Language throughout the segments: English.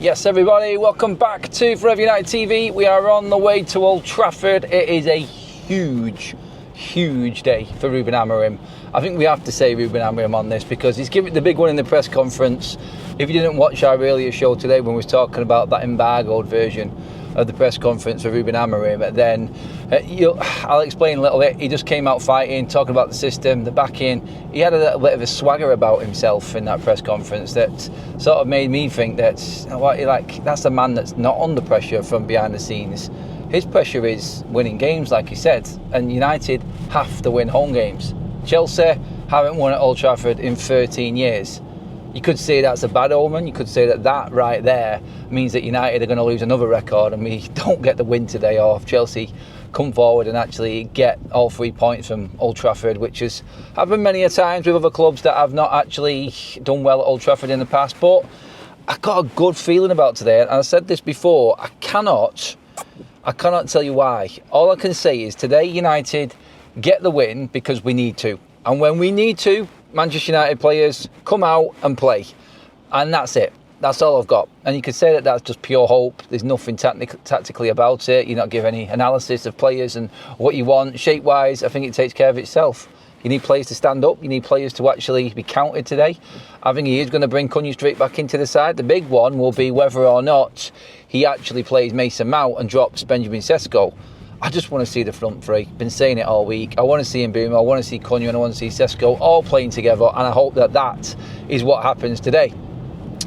Yes, everybody, welcome back to Forever United TV. We are on the way to Old Trafford. It is a huge day for Ruben Amorim. I think we have to say Ruben Amorim on this because he's given the big one in the press conference. If you didn't watch our earlier show today when we was talking about that embargoed version of the press conference for Ruben Amorim, then I'll explain a little bit. He just came out fighting, talking about the system, the backing. He had a little bit of a swagger about himself in that press conference that sort of made me think that that's a man that's not under pressure from behind the scenes. His pressure is winning games, like he said, and United have to win home games. Chelsea haven't won at Old Trafford in 13 years. You could say that's a bad omen. You could say that right there means that United are going to lose another record and we don't get the win today, or if Chelsea come forward and actually get all 3 points from Old Trafford, which has happened many a times with other clubs that have not actually done well at Old Trafford in the past. But I got a good feeling about today, and I said this before, I cannot tell you why. All I can say is today United get the win because we need to. And when we need to, Manchester United players come out and play. And that's it. That's all I've got. And you could say that that's just pure hope. There's nothing tactically about it. You're not giving any analysis of players and what you want. Shape-wise, I think it takes care of itself. You need players to stand up. You need players to actually be counted today. I think he is going to bring Cunha straight back into the side. The big one will be whether or not he actually plays Mason Mount and drops Benjamin Sesko. I just want to see the front three. Been saying it all week. I want to see Mbeumo, I want to see Cunha, and I want to see Sesko all playing together, and I hope that is what happens today.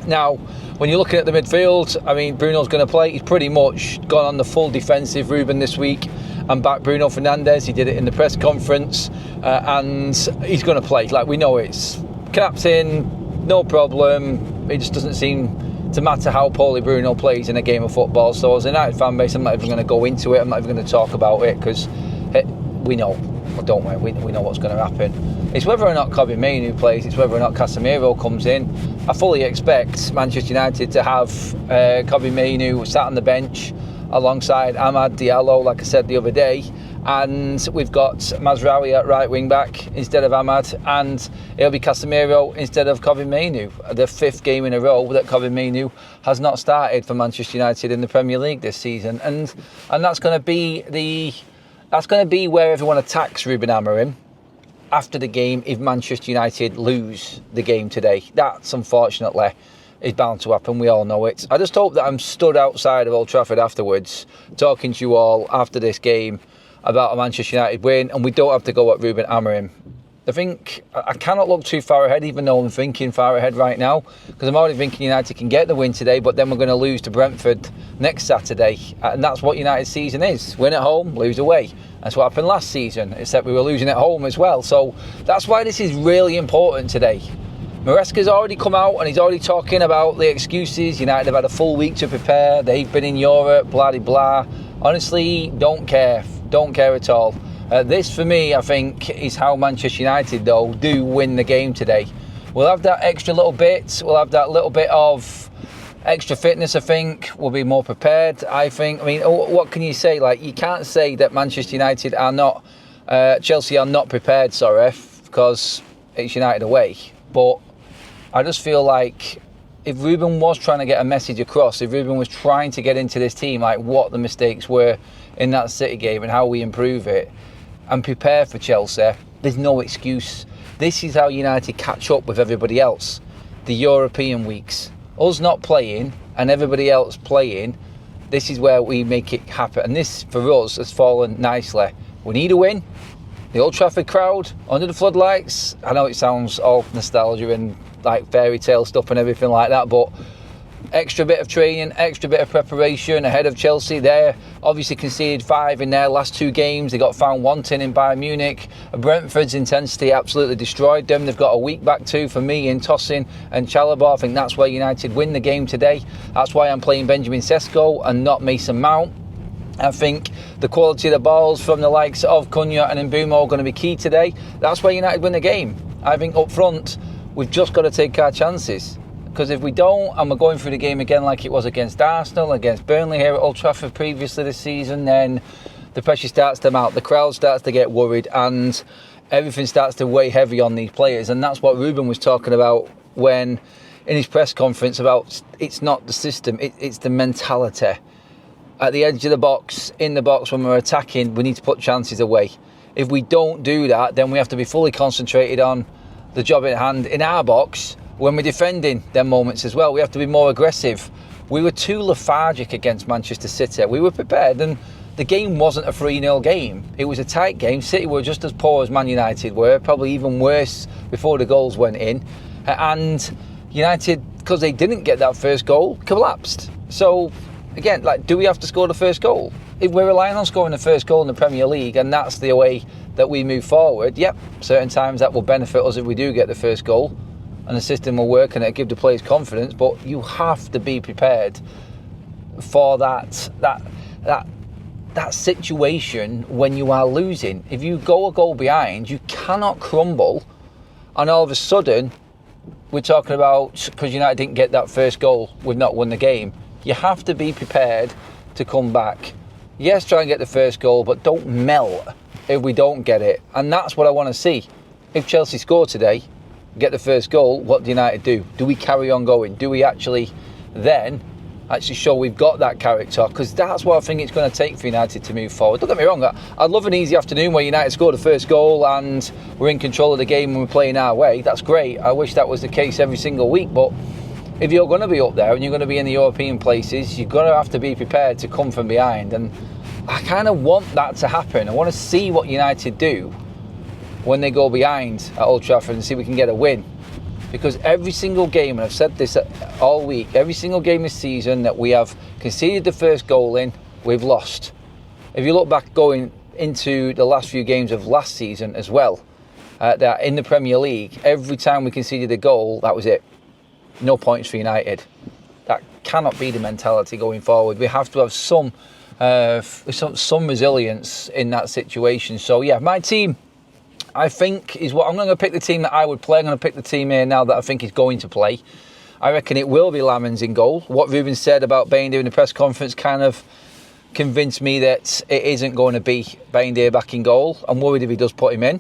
Now, when you're looking at the midfield, I mean, Bruno's going to play. He's pretty much gone on the full defensive Ruben this week and back Bruno Fernandes. He did it in the press conference, and he's going to play. Like, we know it's captain, no problem. It just doesn't seem to matter how poorly Bruno plays in a game of football. So as a United fan base, I'm not even going to go into it. I'm not even going to talk about it because we know, don't we? We know what's going to happen. It's whether or not Kobbie Mainoo plays. It's whether or not Casemiro comes in. I fully expect Manchester United to have Kobbie Mainoo sat on the bench alongside Amad Diallo, like I said the other day. And we've got Mazraoui at right wing back instead of Amad, and it'll be Casemiro instead of Kobbie Mainoo. The 5th game in a row that Kobbie Mainoo has not started for Manchester United in the Premier League this season, and that's going to be where everyone attacks Ruben Amorim after the game if Manchester United lose the game today. That's unfortunately is bound to happen. We all know it. I just hope that I'm stood outside of Old Trafford afterwards, talking to you all after this game about a Manchester United win, and we don't have to go at Ruben Amorim. I think I cannot look too far ahead, even though I'm thinking far ahead right now, because I'm already thinking United can get the win today, but then we're going to lose to Brentford next Saturday, and that's what United's season is. Win at home, lose away. That's what happened last season, except we were losing at home as well. So that's why this is really important today. Maresca's already come out and he's already talking about the excuses. United have had a full week to prepare. They've been in Europe, blah, blah, blah. Honestly, don't care at all. This, for me, I think, is how Manchester United, though, do win the game today. We'll have that extra little bit. We'll have that little bit of extra fitness, I think. We'll be more prepared, I think. I mean, what can you say? Like, you can't say that Manchester United are not, Chelsea are not prepared, because it's United away. But I just feel like if Ruben was trying to get a message across, if Ruben was trying to get into this team, like what the mistakes were in that City game and how we improve it and prepare for Chelsea, there's no excuse. This is how United catch up with everybody else. The European weeks. Us not playing and everybody else playing, this is where we make it happen. And this, for us, has fallen nicely. We need a win. The Old Trafford crowd, under the floodlights. I know it sounds all nostalgia and like fairy tale stuff and everything like that, but extra bit of training, extra bit of preparation ahead of Chelsea. They obviously conceded 5 in their last 2 games. They got found wanting in Bayern Munich. Brentford's intensity absolutely destroyed them. They've got a week back too for me in Tosin and Chalobah. I think that's where United win the game today. That's why I'm playing Benjamin Sesko and not Mason Mount. I think the quality of the balls from the likes of Cunha and Mbeumo are going to be key today. That's where United win the game. I think up front, we've just got to take our chances. Because if we don't, and we're going through the game again like it was against Arsenal, against Burnley here at Old Trafford previously this season, then the pressure starts to mount, the crowd starts to get worried, and everything starts to weigh heavy on these players. And that's what Ruben was talking about when in his press conference about it's not the system, it's the mentality. At the edge of the box, in the box, when we're attacking, we need to put chances away. If we don't do that, then we have to be fully concentrated on the job at hand in our box when we're defending them moments as well. We have to be more aggressive. We were too lethargic against Manchester City. We were prepared, and the game wasn't a 3-0 game. It was a tight game. City were just as poor as Man United were, probably even worse before the goals went in. And United, because they didn't get that first goal, collapsed. So, again, do we have to score the first goal? If we're relying on scoring the first goal in the Premier League, and that's the way that we move forward, yep, certain times that will benefit us if we do get the first goal, and the system will work and it'll give the players confidence. But you have to be prepared for that situation when you are losing. If you go a goal behind, you cannot crumble, and all of a sudden we're talking about, because United didn't get that first goal, we've not won the game. You have to be prepared to come back. Yes, try and get the first goal, but don't melt if we don't get it. And that's what I want to see. If Chelsea score today, get the first goal, what do United do? Do we carry on going? Do we actually then show we've got that character? Because that's what I think it's going to take for United to move forward. Don't get me wrong, I'd love an easy afternoon where United score the first goal and we're in control of the game and we're playing our way. That's great. I wish that was the case every single week. But if you're going to be up there and you're going to be in the European places, you're going to have to be prepared to come from behind. And I kind of want that to happen. I want to see what United do when they go behind at Old Trafford and see if we can get a win. Because every single game, and I've said this all week, every single game this season that we have conceded the first goal in, we've lost. If you look back going into the last few games of last season as well, that in the Premier League, every time we conceded a goal, that was it. No points for United. That cannot be the mentality going forward. We have to have some resilience in that situation. So yeah, my team, I think, is what I'm going to pick. The team that I would play. I'm going to pick the team here now that I think is going to play. I reckon it will be Lamens in goal. What Ruben said about Bayindir in the press conference kind of convinced me that it isn't going to be Bayindir back in goal. I'm worried if he does put him in.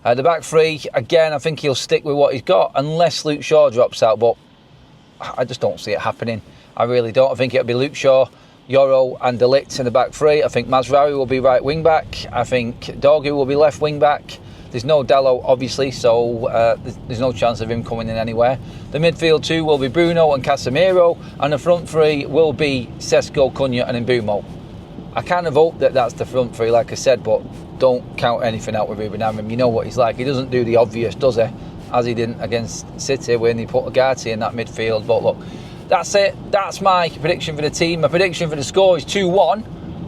The back three, again, I think he'll stick with what he's got unless Luke Shaw drops out, but I just don't see it happening. I really don't. I think it'll be Luke Shaw, Yoro and De Ligt in the back three. I think Mazraoui will be right wing back. I think Dorgu will be left wing back. There's no Dalot, obviously, so there's no chance of him coming in anywhere. The midfield two will be Bruno and Casemiro, and the front three will be Sesko, Cunha and Mbeumo. I kind of hope that that's the front three, like I said, but don't count anything out with Ruben Amorim. You know what he's like. He doesn't do the obvious, does he? As he didn't against City when he put Agati in that midfield. But look, that's it. That's my prediction for the team. My prediction for the score is 2-1.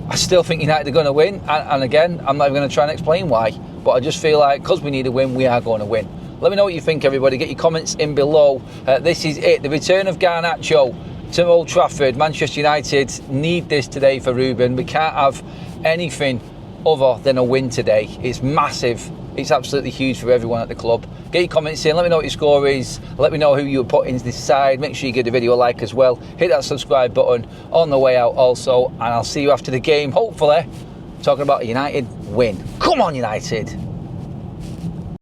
I still think United are going to win. And again, I'm not even going to try and explain why. But I just feel like because we need a win, we are going to win. Let me know what you think, everybody. Get your comments in below. This is it. The return of Garnacho to Old Trafford. Manchester United need this today for Ruben. We can't have anything other than a win today. It's massive. It's absolutely huge for everyone at the club. Get your comments in. Let me know what your score is. Let me know who you put into this side. Make sure you give the video a like as well. Hit that subscribe button on the way out also. And I'll see you after the game, hopefully, talking about a United win. Come on, United.